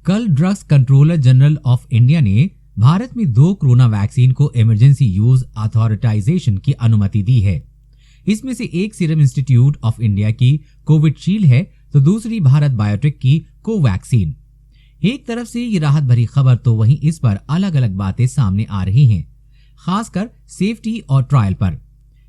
कल drugs controller general of India ने भारत में 2 कोरोना वैक्सीन को इमरजेंसी यूज अथॉरिटाइजेशन की अनुमति दी है। इसमें से एक सीरम इंस्टीट्यूट ऑफ इंडिया की कोविशील्ड है तो दूसरी भारत बायोटेक की कोवैक्सीन। एक तरफ से ये राहत भरी खबर तो वहीं इस पर अलग अलग बातें सामने आ रही हैं, खासकर सेफ्टी और ट्रायल पर।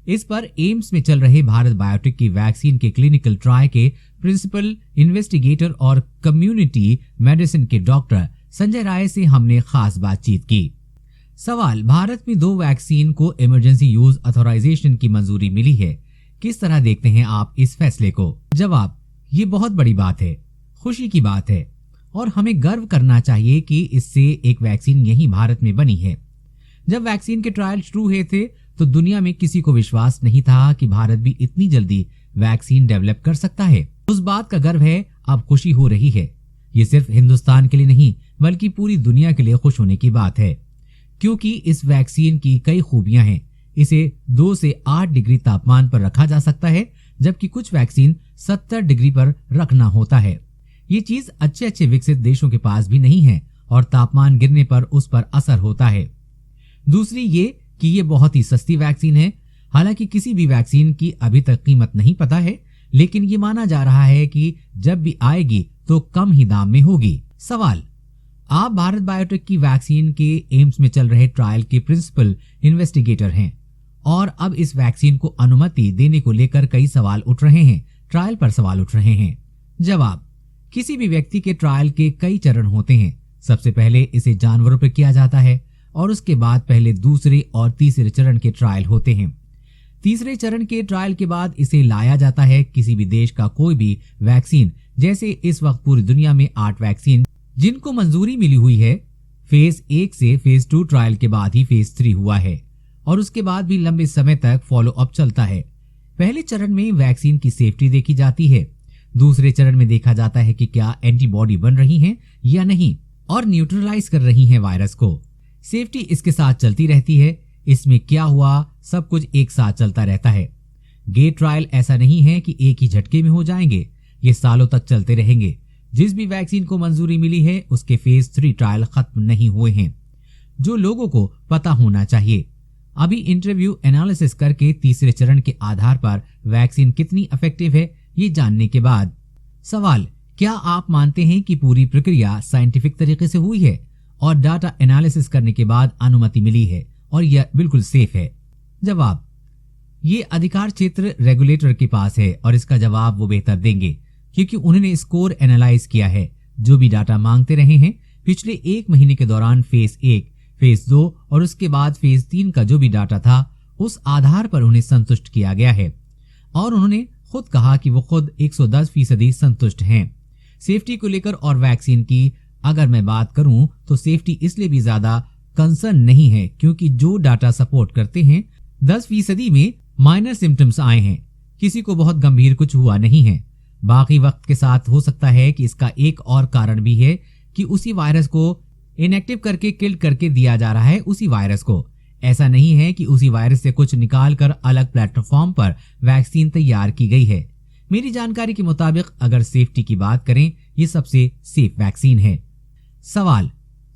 इस पर एम्स में चल रहे भारत बायोटेक की वैक्सीन के क्लिनिकल ट्रायल के प्रिंसिपल इन्वेस्टिगेटर और कम्युनिटी मेडिसिन के डॉक्टर संजय राय से हमने खास बातचीत की। सवाल, भारत में 2 वैक्सीन को इमरजेंसी यूज अथॉराइजेशन की मंजूरी मिली है, किस तरह देखते हैं आप इस फैसले को? जवाब, ये बहुत बड़ी बात है, खुशी की बात है और हमें गर्व करना चाहिए कि इससे एक वैक्सीन यही भारत में बनी है। जब वैक्सीन के ट्रायल शुरू हुए थे तो दुनिया में किसी को विश्वास नहीं था कि भारत भी इतनी जल्दी वैक्सीन डेवलप कर सकता है। उस बात का गर्व है, अब खुशी हो रही है। ये सिर्फ हिंदुस्तान के लिए नहीं बल्कि पूरी दुनिया के लिए खुश होने की बात है, क्योंकि इस वैक्सीन की कई खूबियां हैं। इसे 2 से 8 डिग्री तापमान पर रखा जा सकता है, जबकि कुछ वैक्सीन 70 डिग्री पर रखना होता है। ये चीज अच्छे विकसित देशों के पास भी नहीं है और तापमान गिरने पर उस पर असर होता है। दूसरी ये कि ये बहुत ही सस्ती वैक्सीन है। हालांकि किसी भी वैक्सीन की अभी तक कीमत नहीं पता है, लेकिन ये माना जा रहा है कि जब भी आएगी तो कम ही दाम में होगी। सवाल, आप भारत बायोटेक की वैक्सीन के एम्स में चल रहे ट्रायल के प्रिंसिपल इन्वेस्टिगेटर हैं और अब इस वैक्सीन को अनुमति देने को लेकर कई सवाल उठ रहे हैं, ट्रायल पर सवाल उठ रहे हैं। जवाब, किसी भी व्यक्ति के ट्रायल के कई चरण होते हैं। सबसे पहले इसे जानवरों पर किया जाता है और उसके बाद पहले दूसरे और तीसरे चरण के ट्रायल होते हैं। तीसरे चरण के ट्रायल के बाद इसे लाया जाता है। किसी भी देश का कोई भी वैक्सीन, जैसे इस वक्त पूरी दुनिया में 8 वैक्सीन जिनको मंजूरी मिली हुई है, फेज 1 से फेज 2 ट्रायल के बाद ही फेज 3 हुआ है और उसके बाद भी लंबे समय तक फॉलो अप चलता है। पहले चरण में वैक्सीन की सेफ्टी देखी जाती है, दूसरे चरण में देखा जाता है कि क्या एंटीबॉडी बन रही हैं या नहीं और न्यूट्रलाइज कर रही हैं वायरस को। सेफ्टी इसके साथ चलती रहती है, इसमें क्या हुआ सब कुछ एक साथ चलता रहता है। गेट ट्रायल ऐसा नहीं है कि एक ही झटके में हो जाएंगे, ये सालों तक चलते रहेंगे। जिस भी वैक्सीन को मंजूरी मिली है उसके फेज 3 ट्रायल खत्म नहीं हुए हैं, जो लोगों को पता होना चाहिए। अभी इंटरव्यू एनालिसिस करके तीसरे चरण के आधार पर वैक्सीन कितनी इफेक्टिव है ये जानने के बाद। सवाल, क्या आप मानते हैं कि पूरी प्रक्रिया साइंटिफिक तरीके से हुई है और डाटा एनालिसिस करने के बाद अनुमति मिली है और यह बिल्कुल सेफ है? जवाब, ये अधिकार क्षेत्र रेगुलेटर के पास है और इसका जवाब वो बेहतर देंगे, क्योंकि उन्होंने स्कोर एनालाइज किया है। जो भी डाटा मांगते रहे हैं पिछले 1 महीने के दौरान फेज 1, फेज 2 और उसके बाद फेज 3 का जो भी डाटा था उस आधार पर उन्हें संतुष्ट किया गया है और उन्होंने खुद कहा कि वो खुद 110% संतुष्ट हैं। सेफ्टी को लेकर और वैक्सीन की अगर मैं बात करूं तो सेफ्टी इसलिए भी ज्यादा कंसर्न नहीं है क्योंकि जो डाटा सपोर्ट करते हैं 10% में माइनर सिम्टम्स आए हैं, किसी को बहुत गंभीर कुछ हुआ नहीं है। बाकी वक्त के साथ हो सकता है कि इसका एक और कारण भी है कि उसी वायरस को इनएक्टिव करके किल करके दिया जा रहा है उसी वायरस को। ऐसा नहीं है कि उसी वायरस से कुछ निकाल कर अलग प्लेटफॉर्म पर वैक्सीन तैयार की गई है। मेरी जानकारी के मुताबिक अगर सेफ्टी की बात करें ये सबसे सेफ वैक्सीन है। सवाल,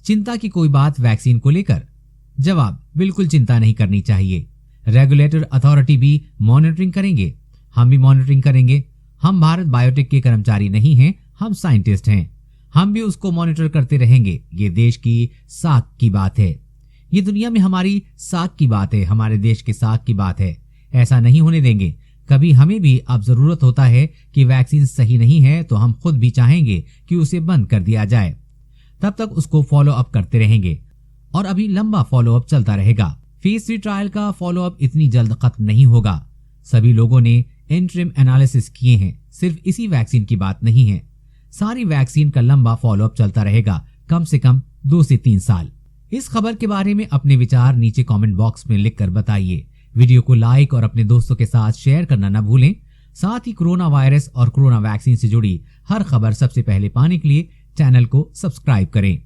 चिंता की कोई बात वैक्सीन को लेकर? जवाब, बिल्कुल चिंता नहीं करनी चाहिए। रेगुलेटर अथॉरिटी भी मॉनिटरिंग करेंगे, हम भी मॉनिटरिंग करेंगे। हम भारत बायोटेक के कर्मचारी नहीं हैं, हम साइंटिस्ट हैं, हम भी उसको मॉनिटर करते रहेंगे। ये देश की साख की बात है, ये दुनिया में हमारी साख की बात है, हमारे देश के साख की बात है। ऐसा नहीं होने देंगे। कभी हमें भी अब जरूरत होता है कि वैक्सीन सही नहीं है तो हम खुद भी चाहेंगे कि उसे बंद कर दिया जाए, तब तक उसको फॉलो अप करते रहेंगे और अभी लंबा फॉलो अप चलता रहेगा। फेज 3 ट्रायल का फॉलो अप इतनी जल्द खत्म नहीं होगा। सभी लोगों ने इंटरिम एनालिसिस किए हैं, सिर्फ इसी वैक्सीन की बात नहीं है। सारी वैक्सीन का लंबा फॉलो अप चलता रहेगा, कम से कम 2 से 3 साल। इस खबर के बारे में अपने विचार नीचे कमेंट बॉक्स में लिखकर बताइए। वीडियो को लाइक और अपने दोस्तों के साथ शेयर करना न भूलें। साथ ही कोरोना वायरस और कोरोना वैक्सीन से जुड़ी हर खबर सबसे पहले पाने के लिए चैनल को सब्सक्राइब करें।